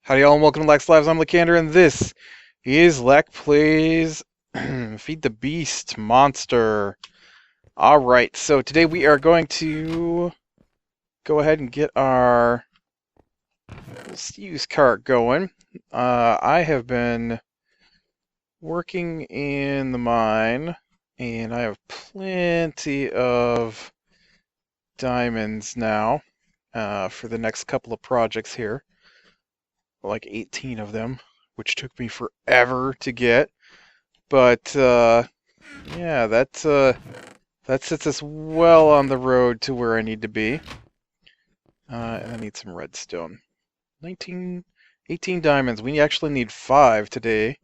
Howdy y'all and welcome to Lex Lives. I'm Lycander and this is Lek Plays Feed the Beast Monster. Alright, so today we are going to go ahead and get our Steve's cart going. I have been working in the mine and I have plenty of diamonds now for the next couple of projects here. Like 18 of them, which took me forever to get. But yeah, that sets us well on the road to where I need to be. And I need some redstone. 18 diamonds. We actually need 5 today.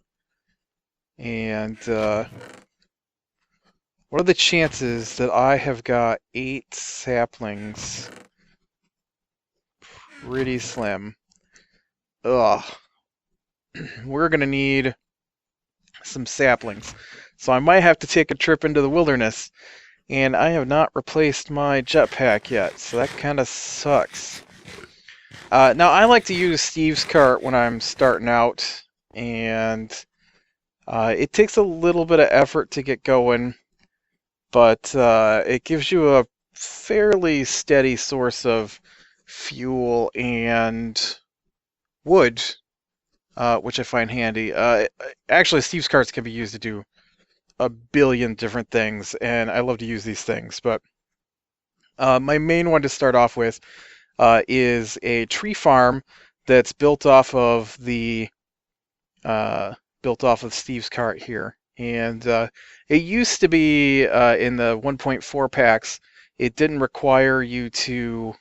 And what are the chances that I have got 8 saplings? Pretty slim. Ugh. We're gonna need some saplings. So I might have to take a trip into the wilderness. And I have not replaced my jetpack yet, so that kind of sucks. Now, I like to use Steve's cart when I'm starting out, and it takes a little bit of effort to get going, but it gives you a fairly steady source of fuel and wood, which I find handy. Actually, Steve's carts can be used to do a billion different things, and I love to use these things, but my main one to start off with is a tree farm that's built off of Steve's cart here. And it used to be in the 1.4 packs, it didn't require you to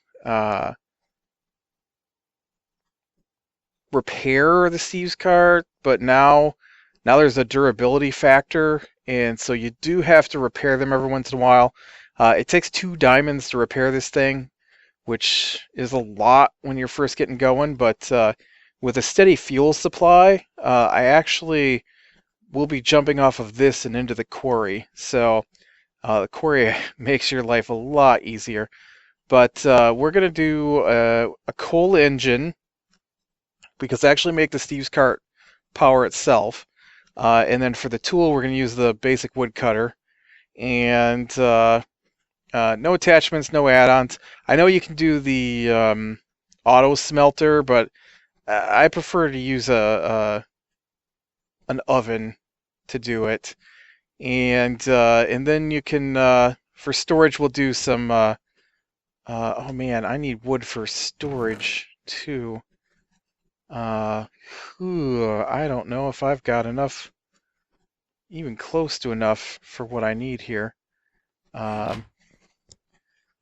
repair the Steve's cart, but now there's a durability factor, and so you do have to repair them every once in a while. It takes 2 diamonds to repair this thing, which is a lot when you're first getting going, but with a steady fuel supply, I actually will be jumping off of this and into the quarry. So the quarry makes your life a lot easier. But we're going to do a coal engine, because they actually make the Steve's cart power itself. And then for the tool, we're going to use the basic woodcutter. And no attachments, no add-ons. I know you can do the auto smelter, but I prefer to use an oven to do it. And then you can, for storage, we'll do some, oh man, I need wood for storage too. I don't know if I've got enough, even close to enough for what I need here. Oh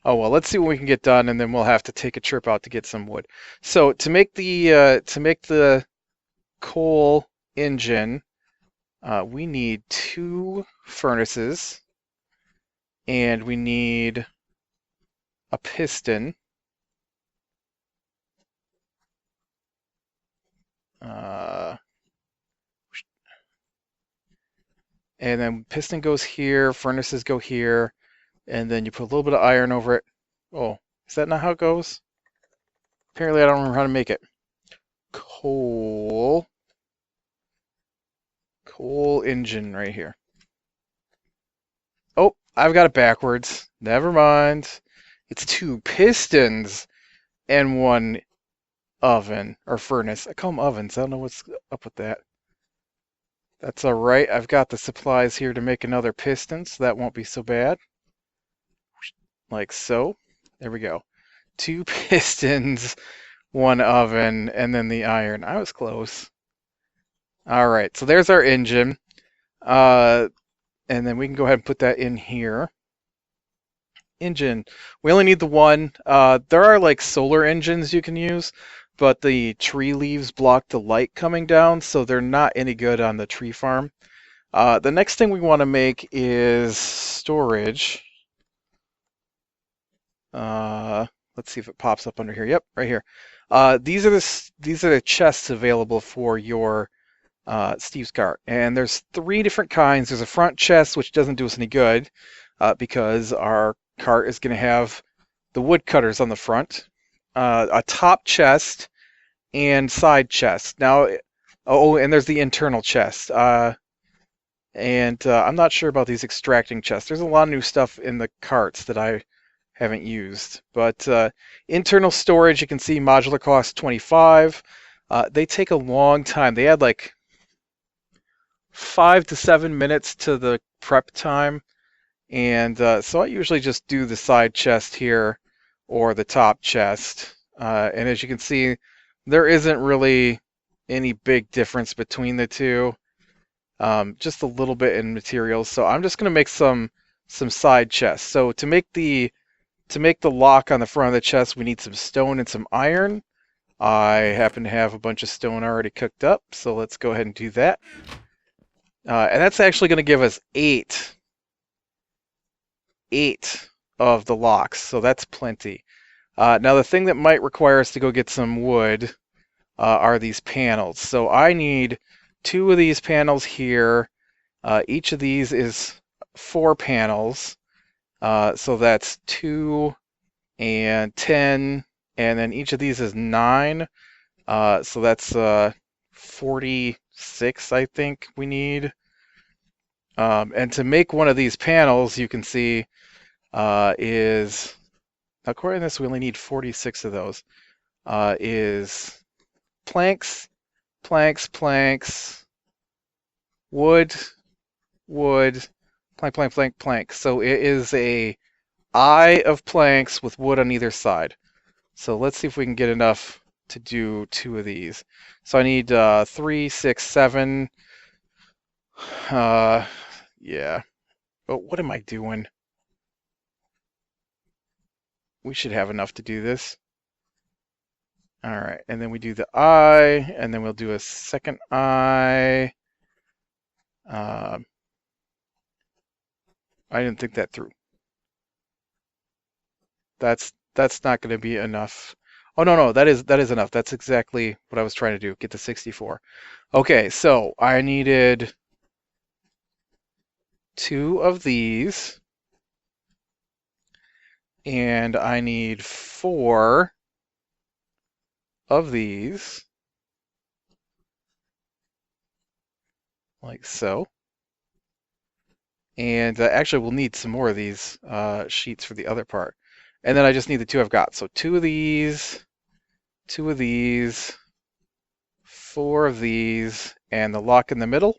well, let's see what we can get done, and then we'll have to take a trip out to get some wood. So to make the coal engine, we need 2 furnaces, and we need a piston. And then piston goes here, furnaces go here, and then you put a little bit of iron over it. Oh, is that not how it goes? Apparently I don't remember how to make it. Coal engine right here. Oh, I've got it backwards. Never mind. It's 2 pistons and 1 oven, or furnace. I call them ovens. I don't know what's up with that. That's alright. I've got the supplies here to make another piston, so that won't be so bad. Like so. There we go. 2 pistons, 1 oven, and then the iron. I was close. Alright, so there's our engine. And then we can go ahead and put that in here. Engine. We only need the 1. There are like solar engines you can use, but the tree leaves block the light coming down, so they're not any good on the tree farm. The next thing we want to make is storage. let's see if it pops up under here. Yep, right here. These are the chests available for your Steve's cart, and there's 3 different kinds. There's a front chest, which doesn't do us any good because our cart is going to have the wood cutters on the front, a top chest, and side chest. Now, oh, and there's the internal chest. And I'm not sure about these extracting chests. There's a lot of new stuff in the carts that I haven't used. But internal storage, you can see modular cost 25. They take a long time. They add like 5 to 7 minutes to the prep time. And so I usually just do the side chest here or the top chest. And as you can see, there isn't really any big difference between the two. Just a little bit in materials. So I'm just going to make some side chests. So to make the lock on the front of the chest, we need some stone and some iron. I happen to have a bunch of stone already cooked up, so let's go ahead and do that. And that's actually going to give us 8 of the locks, so that's plenty. Now the thing that might require us to go get some wood are these panels. So I need 2 of these panels here. Each of these is 4 panels. So that's 2 and 10, and then each of these is 9. So that's 46, I think we need. And to make one of these panels, you can see is, according to this, we only need 46 of those. Is planks, planks, planks, wood, wood, plank, plank, plank, plank. So it is a eye of planks with wood on either side. So let's see if we can get enough to do 2 of these. So I need 3, 6, 7. Yeah. But what am I doing? We should have enough to do this. All right, and then we do the eye, and then we'll do a second eye. I didn't think that through. That's not going to be enough. Oh no, that is enough. That's exactly what I was trying to do. Get to 64. Okay, so I needed 2 of these, and I need 4 of these, like so. And actually, we'll need some more of these sheets for the other part. And then I just need the 2 I've got. So 2 of these, 2 of these, 4 of these, and the lock in the middle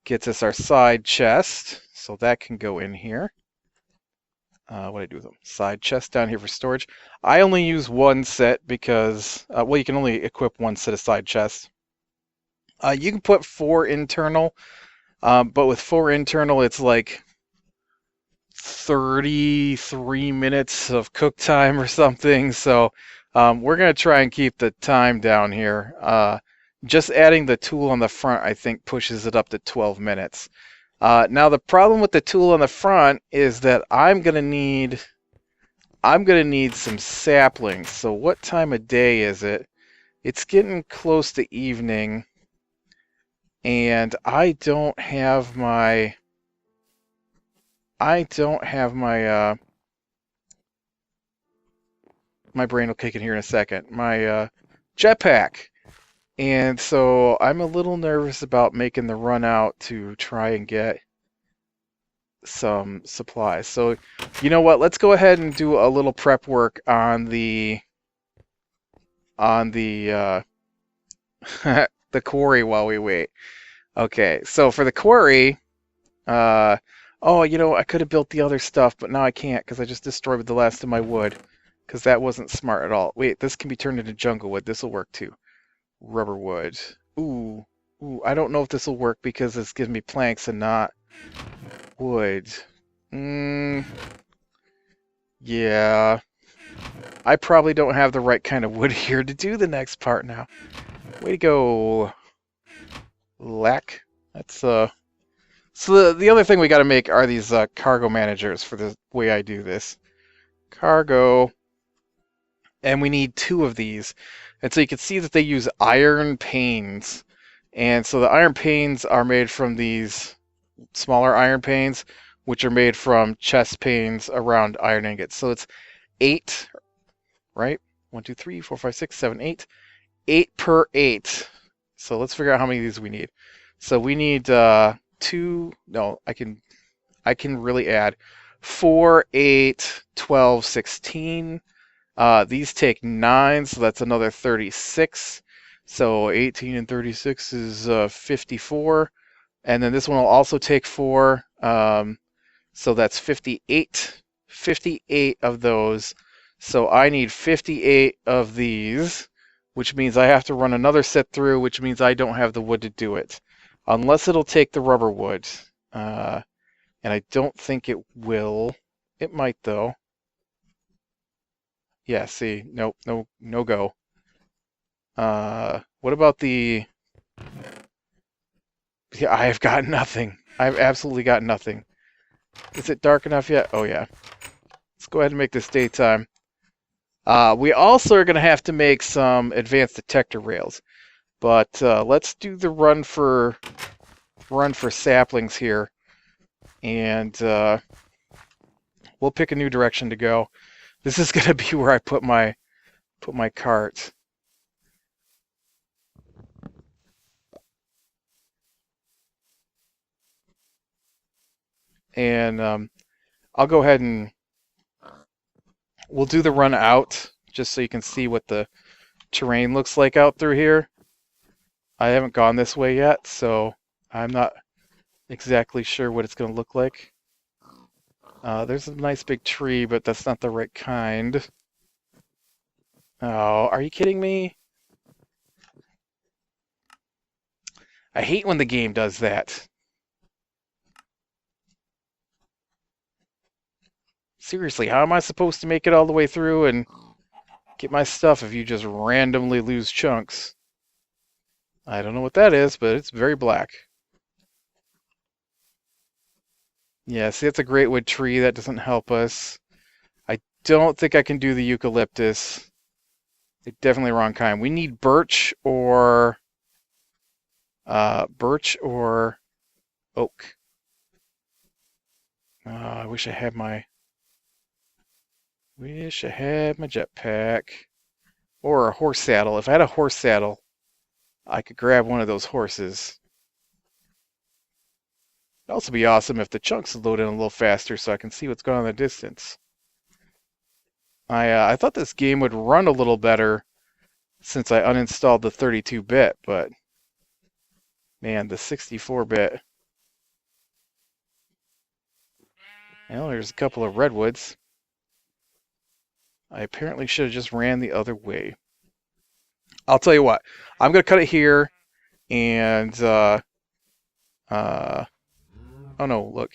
gets us our side chest. So that can go in here. What do I do with them? Side chest down here for storage. I only use 1 set because, well, you can only equip 1 set of side chests. You can put 4 internal, but with 4 internal, it's like 33 minutes of cook time or something. So we're going to try and keep the time down here. Just adding the tool on the front, I think, pushes it up to 12 minutes. Now the problem with the tool on the front is that I'm gonna need some saplings. So what time of day is it? It's getting close to evening, and my brain will kick in here in a second. My jetpack. And so I'm a little nervous about making the run out to try and get some supplies. So you know what? Let's go ahead and do a little prep work on the the quarry while we wait. Okay, so for the quarry, oh, you know, I could have built the other stuff, but now I can't because I just destroyed the last of my wood because that wasn't smart at all. Wait, this can be turned into jungle wood. This will work too. Rubber wood. Ooh, I don't know if this will work because it's giving me planks and not wood. Yeah. I probably don't have the right kind of wood here to do the next part now. Way to go, Lack. That's so the other thing we got to make are these cargo managers for the way I do this. Cargo and we need 2 of these. And so you can see that they use iron panes. And so the iron panes are made from these smaller iron panes, which are made from chest panes around iron ingots. So it's 8, right? 1, 2, 3, 4, 5, 6, 7, 8. 8 per 8. So let's figure out how many of these we need. So we need 2. No, I can really add 4, 8, 12, 16. These take 9, so that's another 36. So 18 and 36 is 54. And then this one will also take 4. So that's 58. 58 of those. So I need 58 of these, which means I have to run another set through, which means I don't have the wood to do it. Unless it'll take the rubber wood. And I don't think it will. It might, though. Yeah, see, nope, no go. What about the... Yeah, I have got nothing. I've absolutely got nothing. Is it dark enough yet? Oh, yeah. Let's go ahead and make this daytime. We also are going to have to make some advanced detector rails. But let's do the run for saplings here. And we'll pick a new direction to go. This is going to be where I put my cart. And I'll go ahead and we'll do the run out just so you can see what the terrain looks like out through here. I haven't gone this way yet, so I'm not exactly sure what it's going to look like. There's a nice big tree, but that's not the right kind. Oh, are you kidding me? I hate when the game does that. Seriously, how am I supposed to make it all the way through and get my stuff if you just randomly lose chunks? I don't know what that is, but it's very black. Yeah, see, it's a great wood tree. That doesn't help us. I don't think I can do the eucalyptus. It's definitely the wrong kind. We need birch or oak. I wish I had my jetpack or a horse saddle. If I had a horse saddle, I could grab one of those horses. It'd also be awesome if the chunks load in a little faster so I can see what's going on in the distance. I thought this game would run a little better since I uninstalled the 32-bit, but man, the 64-bit. Well, there's a couple of redwoods. I apparently should have just ran the other way. I'll tell you what, I'm going to cut it here, and, oh no, look,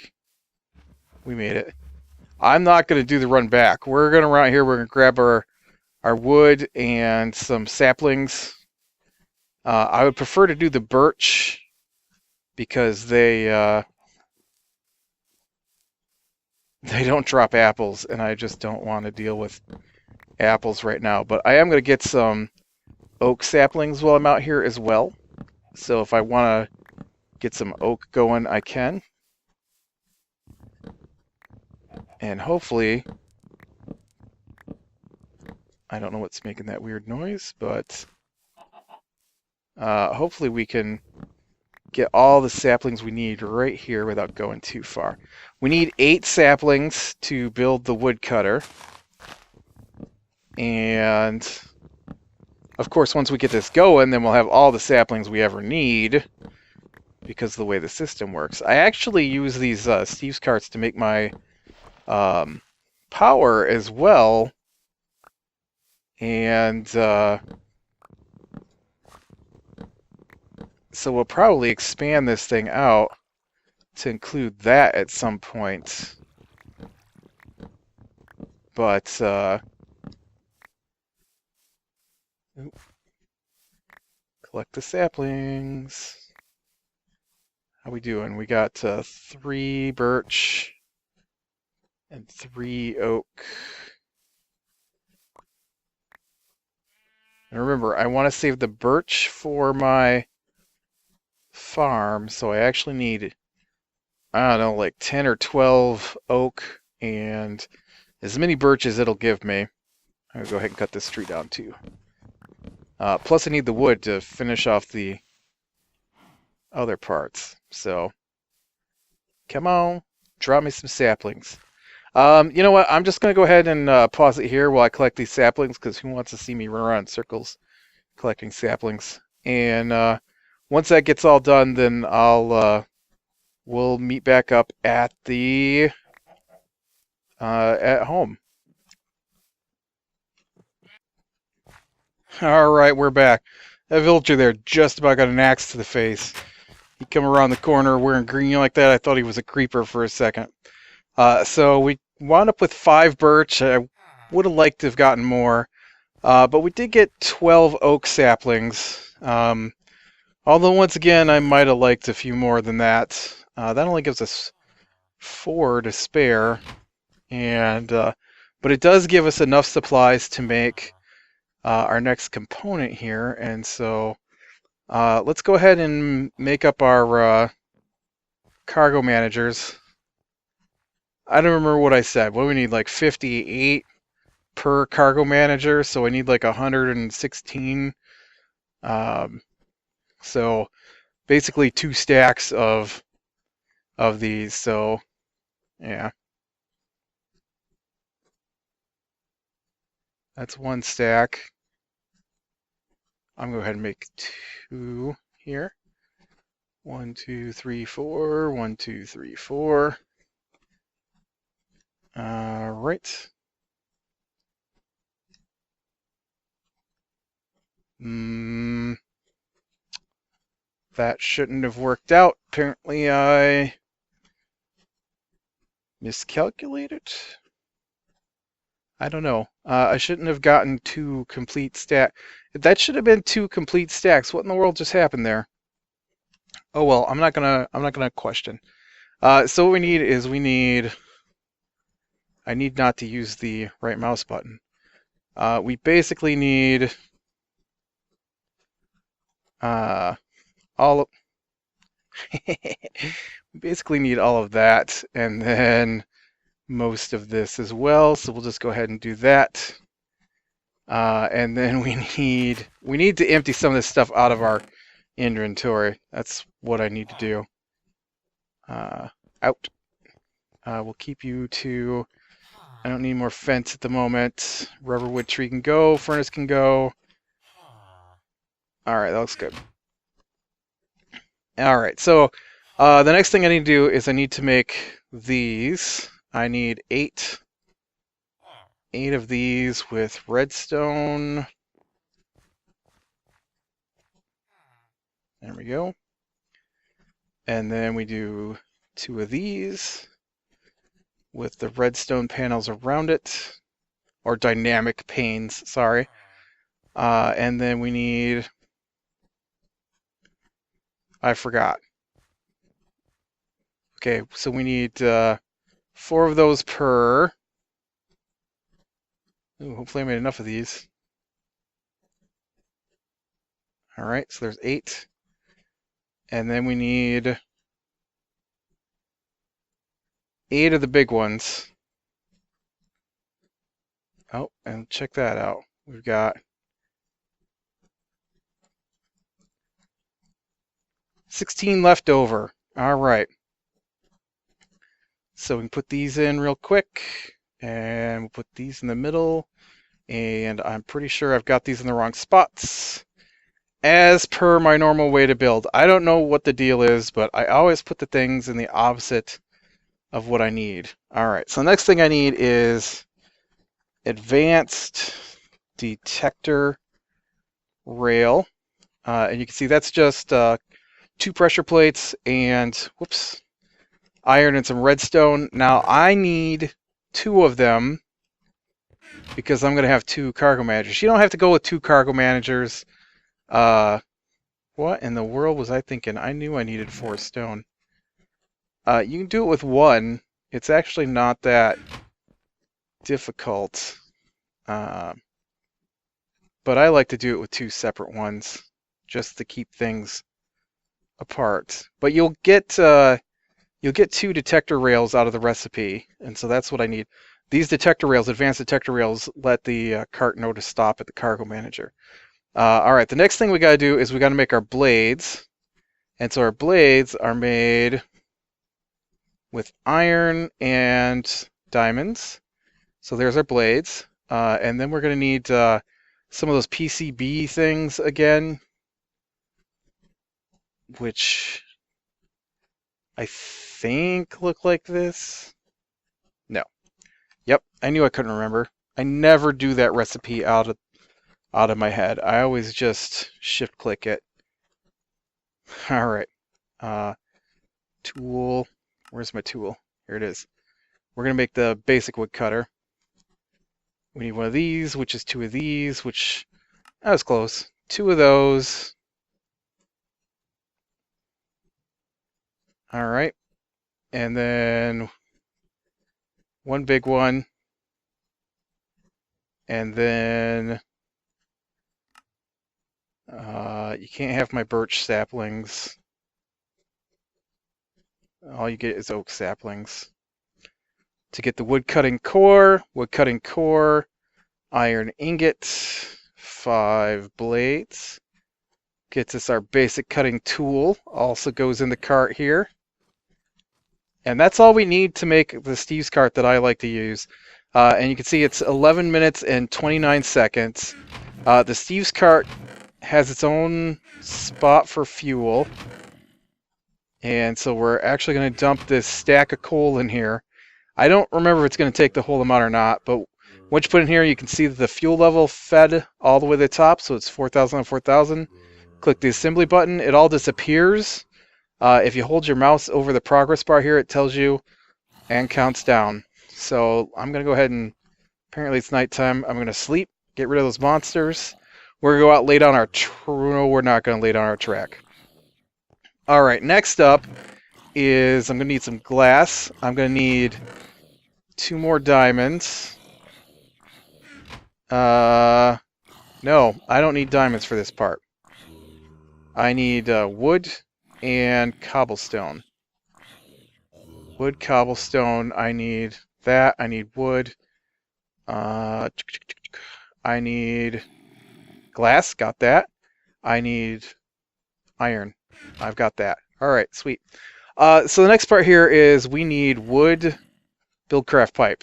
we made it. I'm not going to do the run back. We're going to run out here, we're going to grab our wood and some saplings. I would prefer to do the birch, because they don't drop apples, and I just don't want to deal with apples right now. But I am going to get some oak saplings while I'm out here as well. So if I want to get some oak going, I can. And hopefully, I don't know what's making that weird noise, but hopefully we can get all the saplings we need right here without going too far. We need 8 saplings to build the woodcutter. And of course, once we get this going, then we'll have all the saplings we ever need because of the way the system works. I actually use these Steve's carts to make my power as well. And so we'll probably expand this thing out to include that at some point. But collect the saplings. How we doing? We got 3 birch and 3 oak. And remember, I want to save the birch for my farm, so I actually need, I don't know, like 10 or 12 oak and as many birch as it'll give me. I'm gonna go ahead and cut this tree down too. Plus I need the wood to finish off the other parts. So, come on, drop me some saplings. You know what? I'm just gonna go ahead and pause it here while I collect these saplings, because who wants to see me run around in circles collecting saplings? And once that gets all done, then we'll meet back up at the at home. All right, we're back. That villager there just about got an axe to the face. He come around the corner wearing green like that. I thought he was a creeper for a second. So we wound up with 5 birch. I would have liked to have gotten more, but we did get 12 oak saplings. Although once again, I might have liked a few more than that. That only gives us 4 to spare, and but it does give us enough supplies to make our next component here. And so let's go ahead and make up our cargo managers. I don't remember what I said. What do we need? Like 58 per cargo manager, so I need like 116. So basically 2 stacks of these. So yeah, that's 1 stack. I'm going to go ahead and make 2 here. 1, 2, 3, 4. 1, 2, 3, 4. All right. That shouldn't have worked out. Apparently I miscalculated. I don't know. I shouldn't have gotten 2 complete stacks. That should have been 2 complete stacks. What in the world just happened there? Oh well, I'm not gonna question. So what we need is I need not to use the right mouse button. We basically need all of we basically need all of that, and then most of this as well. So we'll just go ahead and do that. And then we need to empty some of this stuff out of our inventory. That's what I need to do. Out. We'll keep you to. I don't need more fence at the moment. Rubber wood tree can go. Furnace can go. All right, that looks good. All right, so the next thing I need to do is I need to make these. I need 8 of these with redstone. There we go. And then we do 2 of these with the redstone panels around it, or dynamic panes, sorry. And then we need, I forgot. Okay, so we need 4 of those per. Ooh, hopefully I made enough of these. All right, so there's 8. And then we need 8 of the big ones. Oh, and check that out. We've got 16 left over. All right. So we can put these in real quick, and we'll put these in the middle. And I'm pretty sure I've got these in the wrong spots, as per my normal way to build. I don't know what the deal is, but I always put the things in the opposite of what I need. All right, so the next thing I need is advanced detector rail. And you can see that's just 2 pressure plates and, whoops, iron and some redstone. Now I need 2 of them because I'm going to have 2 cargo managers. You don't have to go with 2 cargo managers. What in the world was I thinking? I knew I needed 4 stone. You can do it with 1. It's actually not that difficult. But but I like to do it with 2 separate ones just to keep things apart. But you'll get 2 detector rails out of the recipe, and so that's what I need. These detector rails, advanced detector rails, let the cart know to stop at the cargo manager. All right, the next thing we got to do is we got to make our blades. And so our blades are made with iron and diamonds. So there's our blades. And then we're going to need some of those PCB things again, which I think look like this. No. Yep, I knew I couldn't remember. I never do that recipe out of my head. I always just shift click it. All right. Tool. Where's my tool? Here it is. We're going to make the basic wood cutter. We need one of these, which is 2 of these, which that was close. 2 of those. All right. And then 1 big one. And then you can't have my birch saplings. All you get is oak saplings. To get the wood cutting core, iron ingot, 5 blades. Gets us our basic cutting tool. Also goes in the cart here. And that's all we need to make the Steve's cart that I like to use. And you can see it's 11 minutes and 29 seconds. The Steve's cart has its own spot for fuel. And so we're actually going to dump this stack of coal in here. I don't remember if it's going to take the whole amount or not, but once you put it in here, you can see that the fuel level fed all the way to the top, so it's 4,000 on 4,000. Click the assembly button, it all disappears. If you hold your mouse over the progress bar here, it tells you and counts down. So I'm going to go ahead and, apparently it's nighttime, I'm going to sleep, get rid of those monsters. We're going to go out, lay down our, no, we're not going to lay down our track. Alright, next up is I'm going to need some glass. I'm going to need 2 more diamonds. No, I don't need diamonds for this part. I need wood and cobblestone. Wood, cobblestone, I need that. I need wood. I need glass, got that. I need iron. I've got that. Alright, sweet. So the next part here is we need wood buildcraft pipe,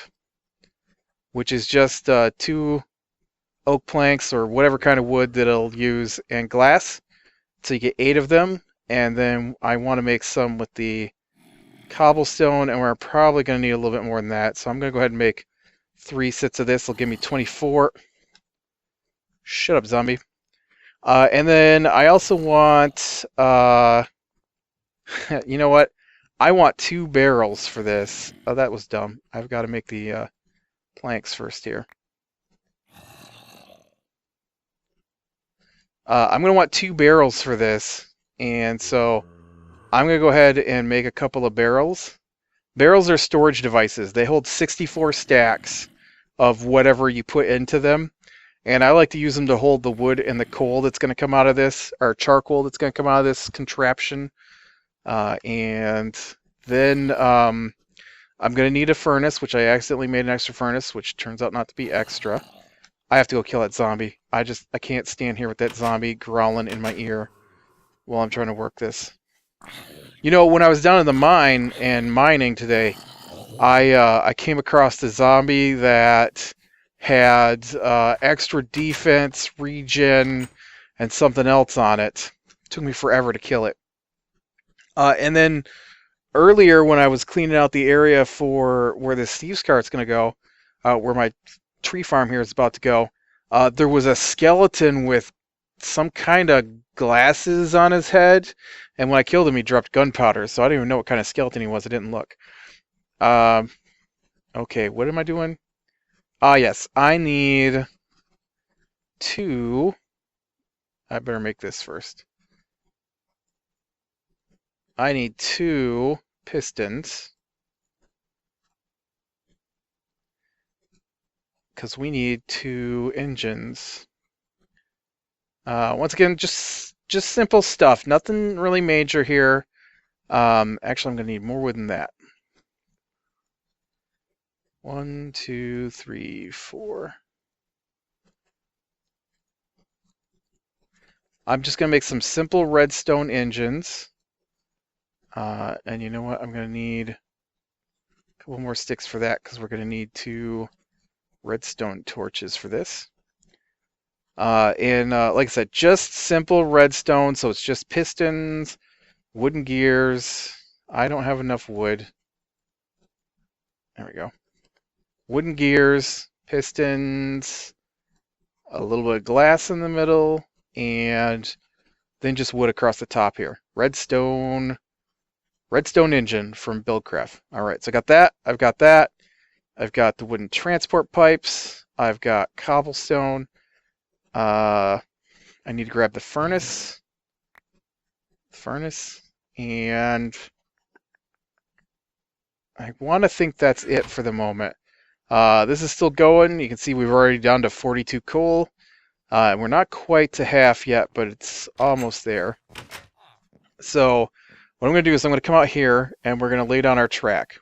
which is just 2 oak planks or whatever kind of wood that it'll use, and glass. So you get 8 of them, and then I want to make some with the cobblestone, and we're probably going to need a little bit more than that. So I'm going to go ahead and make 3 sets of this. It'll give me 24. Shut up, zombie. And then I also want, you know what? I want 2 barrels for this. Oh, that was dumb. I've got to make the planks first here. I'm going to want 2 barrels for this, and so I'm going to go ahead and make a couple of barrels. Barrels are storage devices. They hold 64 stacks of whatever you put into them, and I like to use them to hold the wood and the coal that's going to come out of this, or charcoal that's going to come out of this contraption. And then I'm going to need a furnace, which I accidentally made an extra furnace, which turns out not to be extra. I have to go kill that zombie. I can't stand here with that zombie growling in my ear while I'm trying to work this. You know, when I was down in the mine and mining today, I came across a zombie that had extra defense, regen, and something else on it. It took me forever to kill it. And then earlier when I was cleaning out the area for where the Steve's cart's going to go, where my tree farm here is about to go, there was a skeleton with some kind of glasses on his head, and when I killed him he dropped gunpowder, so I didn't even know what kind of skeleton he was. I didn't look. Okay, what am I doing? Yes, I need 2. I better make this first. I need 2 pistons, because we need 2 engines. Once again, just simple stuff. Nothing really major here. Actually, I'm going to need more wood than that. 1, 2, 3, 4. I'm just going to make some simple redstone engines. And you know what? I'm going to need a couple more sticks for that because we're going to need 2 redstone torches for this. And like I said, just simple redstone. So it's just pistons, wooden gears. I don't have enough wood. There we go. Wooden gears, pistons, a little bit of glass in the middle, and then just wood across the top here. Redstone engine from Buildcraft. All right, so I got that. I've got that. I've got the wooden transport pipes. I've got cobblestone. I need to grab the furnace. And I want to think that's it for the moment. This is still going. You can see we've already down to 42 coal. And we're not quite to half yet, but it's almost there. So what I'm going to do is I'm going to come out here and we're going to lay down our track.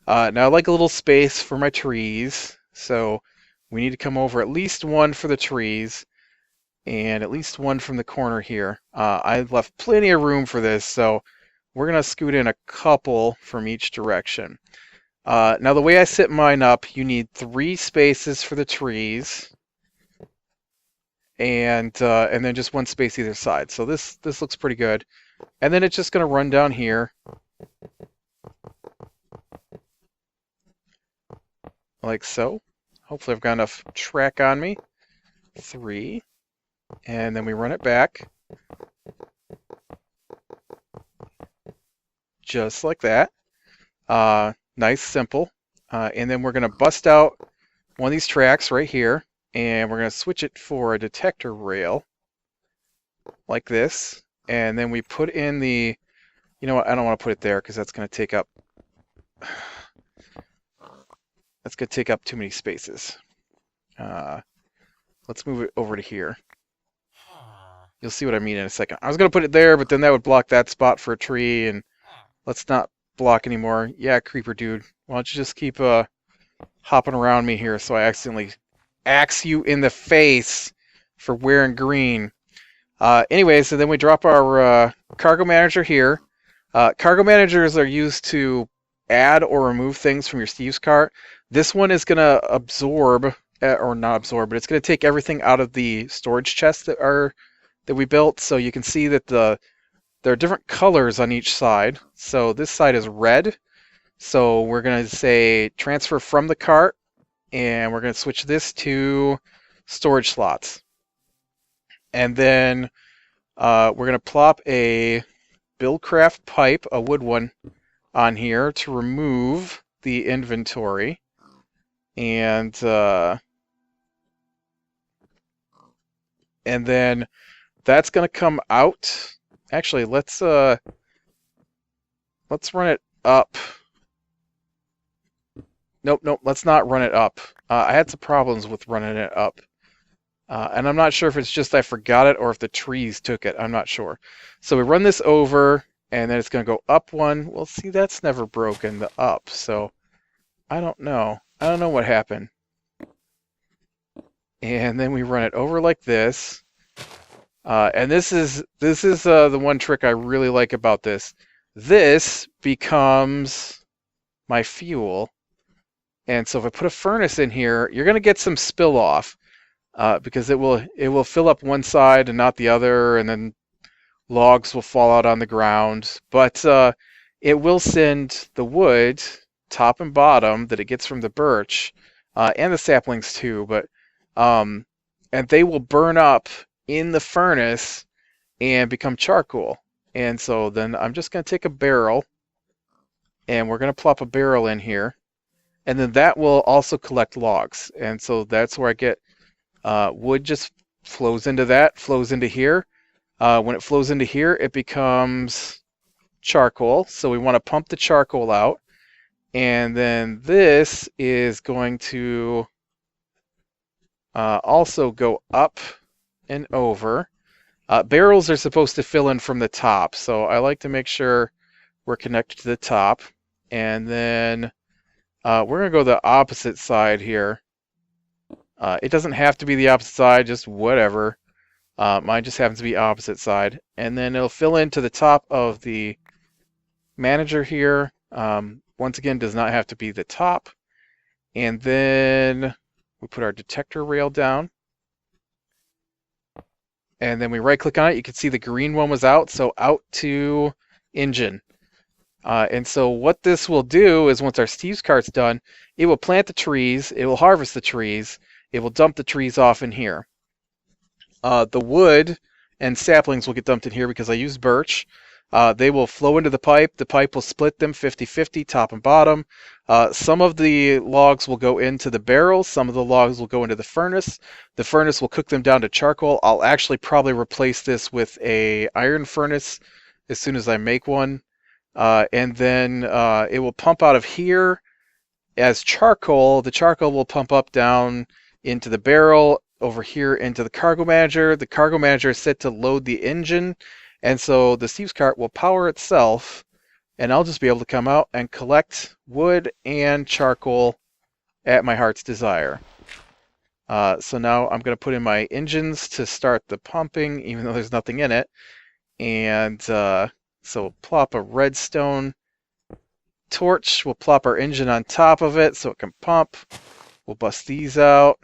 Now I like a little space for my trees. So we need to come over at least one for the trees and at least one from the corner here. I left plenty of room for this, so we're going to scoot in a couple from each direction. Now the way I set mine up, you need 3 spaces for the trees, and then just 1 space either side. So this looks pretty good. And then it's just going to run down here, like so. Hopefully I've got enough track on me. 3, and then we run it back, just like that. Nice, simple. And then we're going to bust out one of these tracks right here, and we're going to switch it for a detector rail, like this. And then we put in the, you know what, I don't want to put it there because that's going to take up, too many spaces. Let's move it over to here. You'll see what I mean in a second. I was going to put it there, but then that would block that spot for a tree, and let's not block anymore. Yeah, creeper dude. Why don't you just keep hopping around me here so I accidentally axe you in the face for wearing green. Anyways, so then we drop our cargo manager here. Cargo managers are used to add or remove things from your Steve's cart. This one is going to absorb, or not absorb, but it's going to take everything out of the storage chests that we built. So you can see that there are different colors on each side. So this side is red. So we're going to say transfer from the cart, and we're going to switch this to storage slots. And then we're going to plop a Buildcraft pipe, a wood one, on here to remove the inventory. And then that's going to come out. Actually, let's run it up. Nope, let's not run it up. I had some problems with running it up. And I'm not sure if it's just I forgot it or if the trees took it. I'm not sure. So we run this over, and then it's going to go up 1. Well, see, that's never broken, the up. So I don't know. I don't know what happened. And then we run it over like this. And this is the one trick I really like about this. This becomes my fuel. And so if I put a furnace in here, you're going to get some spill off. Because it will fill up one side and not the other, and then logs will fall out on the ground. But it will send the wood, top and bottom, that it gets from the birch, and the saplings too. But and they will burn up in the furnace and become charcoal. And so then I'm just going to take a barrel, and we're going to plop a barrel in here, and then that will also collect logs. And so that's where I get. Wood just flows into that, flows into here. When it flows into here, it becomes charcoal. So we want to pump the charcoal out. And then this is going to also go up and over. Barrels are supposed to fill in from the top, so I like to make sure we're connected to the top. And then we're going to go the opposite side here. It doesn't have to be the opposite side, just whatever. Mine just happens to be opposite side. And then it'll fill into the top of the manager here. Once again, does not have to be the top. And then we put our detector rail down. And then we right click on it. You can see the green one was out, so out to engine. And so what this will do is once our Steve's cart's done, it will plant the trees, it will harvest the trees, it will dump the trees off in here. The wood and saplings will get dumped in here because I used birch. They will flow into the pipe will split them 50-50, top and bottom. Some of the logs will go into the barrels, some of the logs will go into the furnace. The furnace will cook them down to charcoal. I'll actually probably replace this with a iron furnace as soon as I make one. And then it will pump out of here as charcoal. The charcoal will pump up down into the barrel, over here into the cargo manager. The cargo manager is set to load the engine, and so the Steve's cart will power itself, and I'll just be able to come out and collect wood and charcoal at my heart's desire. So now I'm going to put in my engines to start the pumping, even though there's nothing in it. And so we'll plop a redstone torch. We'll plop our engine on top of it so it can pump. We'll bust these out.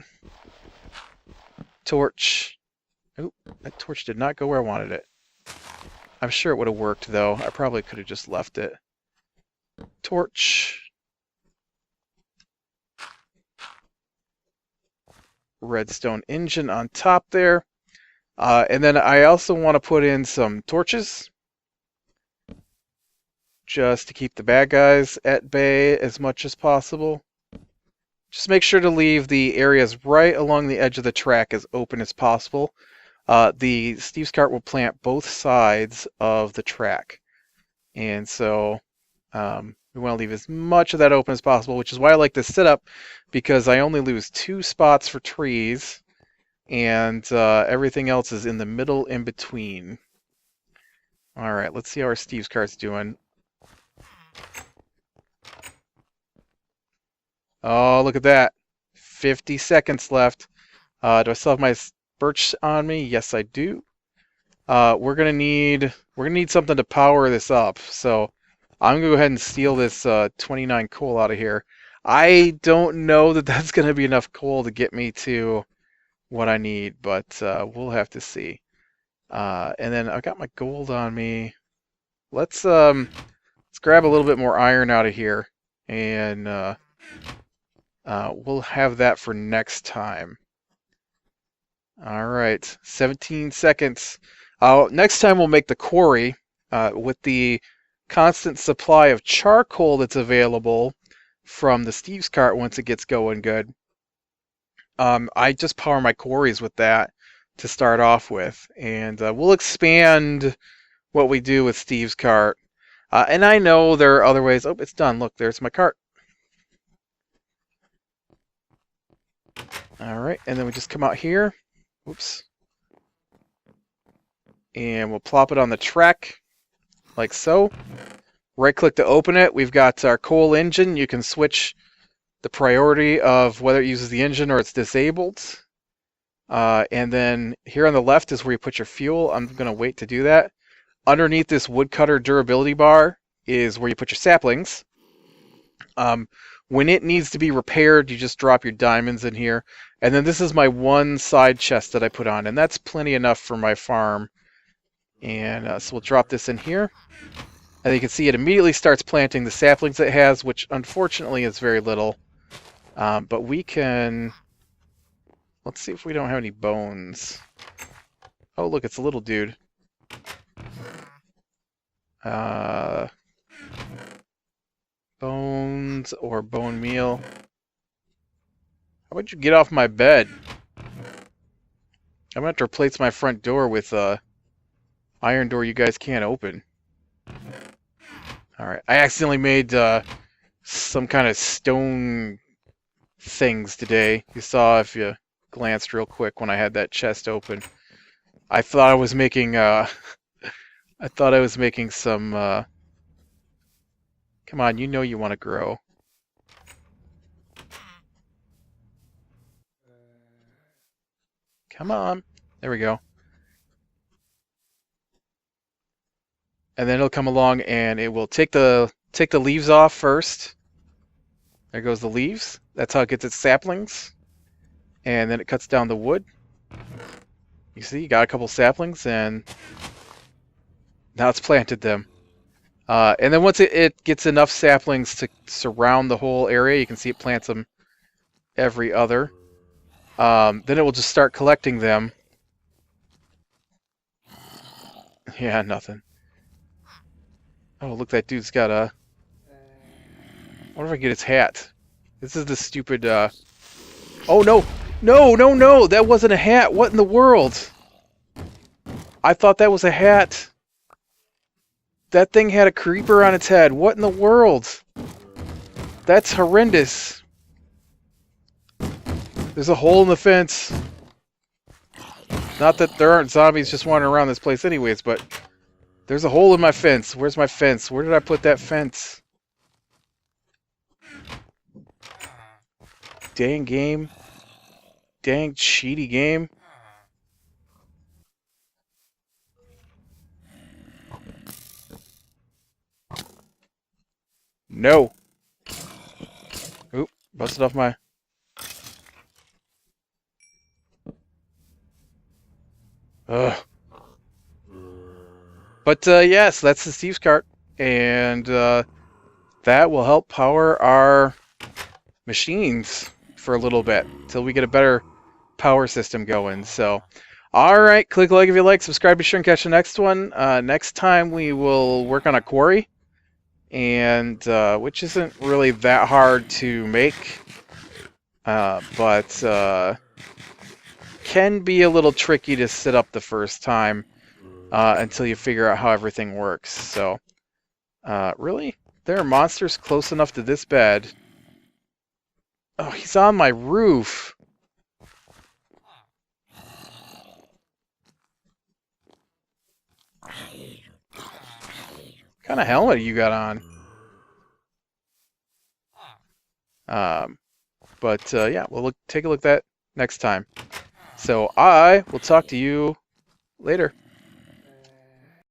Torch. Oop, that torch did not go where I wanted it. I'm sure it would have worked, though. I probably could have just left it. Torch. Redstone engine on top there. And then I also want to put in some torches, just to keep the bad guys at bay as much as possible. Just make sure to leave the areas right along the edge of the track as open as possible. The Steve's cart will plant both sides of the track. And so we want to leave as much of that open as possible, which is why I like this setup, because I only lose 2 spots for trees, and everything else is in the middle in between. All right, let's see how our Steve's cart's doing. Oh, look at that. 50 seconds left. Do I still have my birch on me? Yes, I do. We're gonna need something to power this up. So I'm gonna go ahead and steal this 29 coal out of here. I don't know that that's gonna be enough coal to get me to what I need, but we'll have to see. And then I've got my gold on me. Let's grab a little bit more iron out of here, and we'll have that for next time. All right, 17 seconds. Next time we'll make the quarry with the constant supply of charcoal that's available from the Steve's cart once it gets going good. I just power my quarries with that to start off with, and we'll expand what we do with Steve's cart. And I know there are other ways. Oh, it's done. Look, there's my cart. All right, and then we just come out here. Oops. And we'll plop it on the track, like so. Right-click to open it. We've got our coal engine. You can switch the priority of whether it uses the engine or it's disabled. And then here on the left is where you put your fuel. I'm going to wait to do that. Underneath this woodcutter durability bar is where you put your saplings. When it needs to be repaired, you just drop your diamonds in here. And then this is my one side chest that I put on, and that's plenty enough for my farm. And so we'll drop this in here. And you can see it immediately starts planting the saplings it has, which unfortunately is very little. But we can... Let's see if we don't have any bones. Oh, look, it's a little dude. Bones or bone meal. How about you get off my bed? I'm gonna have to replace my front door with a iron door you guys can't open. Alright, I accidentally made some kind of stone things today. You saw if you glanced real quick when I had that chest open. I thought I was making I thought I was making some come on, you know you want to grow. Come on. There we go. And then it'll come along and it will take the leaves off first. There goes the leaves. That's how it gets its saplings. And then it cuts down the wood. You see, you got a couple saplings, and now it's planted them. And then once it gets enough saplings to surround the whole area, you can see it plants them every other. Then it will just start collecting them. Yeah, nothing. Oh, look, that dude's got a... I wonder if I can get his hat. This is the stupid, Oh, no! No, no, no! That wasn't a hat! What in the world? I thought that was a hat. That thing had a creeper on its head. What in the world? That's horrendous. There's a hole in the fence. Not that there aren't zombies just wandering around this place anyways, but... There's a hole in my fence. Where's my fence? Where did I put that fence? Dang game. Dang cheaty game. No. Oop, busted off my... Ugh. But, yes, that's the Steve's cart. And, that will help power our machines for a little bit until we get a better power system going. So, alright, click like if you like, subscribe, be sure and catch the next one. Next time we will work on a quarry, and which isn't really that hard to make, but can be a little tricky to set up the first time until you figure out how everything works. So, really? There are monsters close enough to this bed. Oh, he's on my roof. What kind of helmet you got on? But yeah, we'll take a look at that next time. So I will talk to you later.